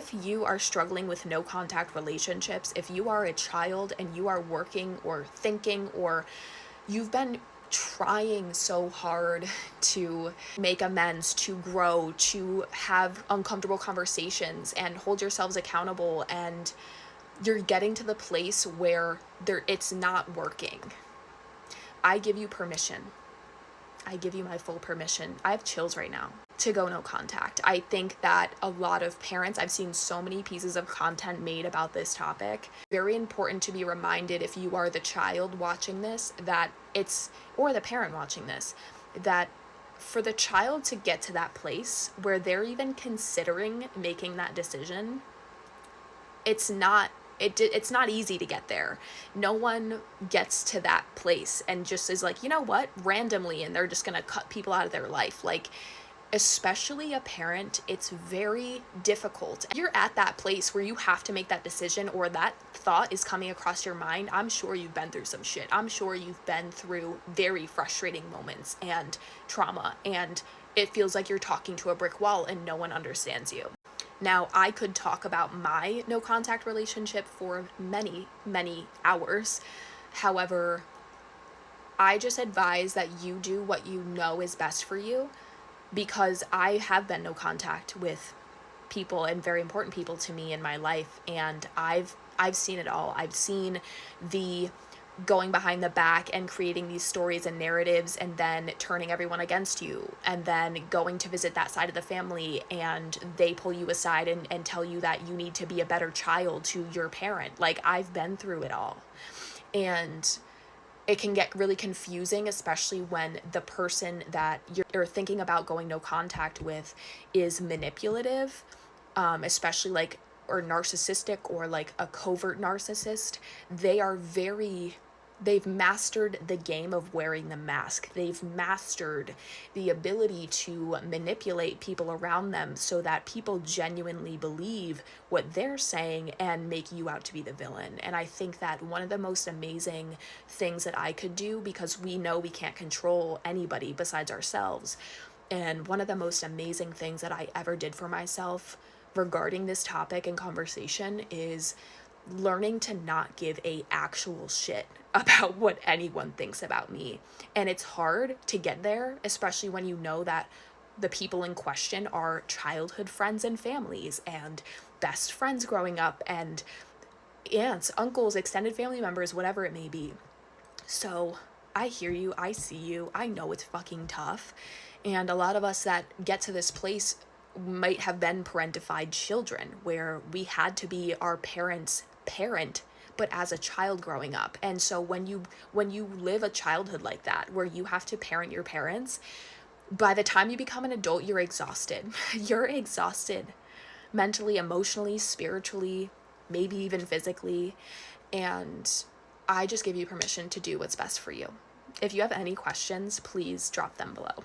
if you are struggling with no contact relationships, if you are a child and you are working or thinking, or you've been trying so hard to make amends, to grow, to have uncomfortable conversations and hold yourselves accountable, and you're getting to the place where it's not working, I give you permission. I give you my full permission. I have chills right now to go no contact. I think that a lot of parents, I've seen so many pieces of content made about this topic. Very important to be reminded, if you are the child watching this, or the parent watching this, that for the child to get to that place where they're even considering making that decision, it's not easy to get there. No one gets to that place and just is like, you know what, randomly, and they're just gonna cut people out of their life. Like, especially a parent, it's very difficult. You're at that place where you have to make that decision, or that thought is coming across your mind. I'm sure you've been through some shit. I'm sure you've been through very frustrating moments and trauma, and it feels like you're talking to a brick wall and no one understands you. Now, I could talk about my no contact relationship for many, many hours. However, I just advise that you do what you know is best for you, because I have been no contact with people, and very important people to me in my life, and I've seen it all. I've seen the going behind the back and creating these stories and narratives and then turning everyone against you, and then going to visit that side of the family and they pull you aside and tell you that you need to be a better child to your parent. Like, I've been through it all. And it can get really confusing, especially when the person that you're thinking about going no contact with is manipulative, especially like, or narcissistic, or like a covert narcissist. They've mastered the game of wearing the mask. They've mastered the ability to manipulate people around them so that people genuinely believe what they're saying and make you out to be the villain. And I think that one of the most amazing things that I could do, because we know we can't control anybody besides ourselves, and one of the most amazing things that I ever did for myself regarding this topic and conversation is learning to not give a actual shit about what anyone thinks about me. And it's hard to get there, especially when you know that the people in question are childhood friends and families and best friends growing up, and aunts, uncles, extended family members, whatever it may be. So I hear you, I see you, I know it's fucking tough. And a lot of us that get to this place might have been parentified children, where we had to be our parents' parent, but as a child growing up. And so when you live a childhood like that, where you have to parent your parents, by the time you become an adult, you're exhausted. You're exhausted mentally, emotionally, spiritually, maybe even physically. And I just give you permission to do what's best for you. If you have any questions, please drop them below.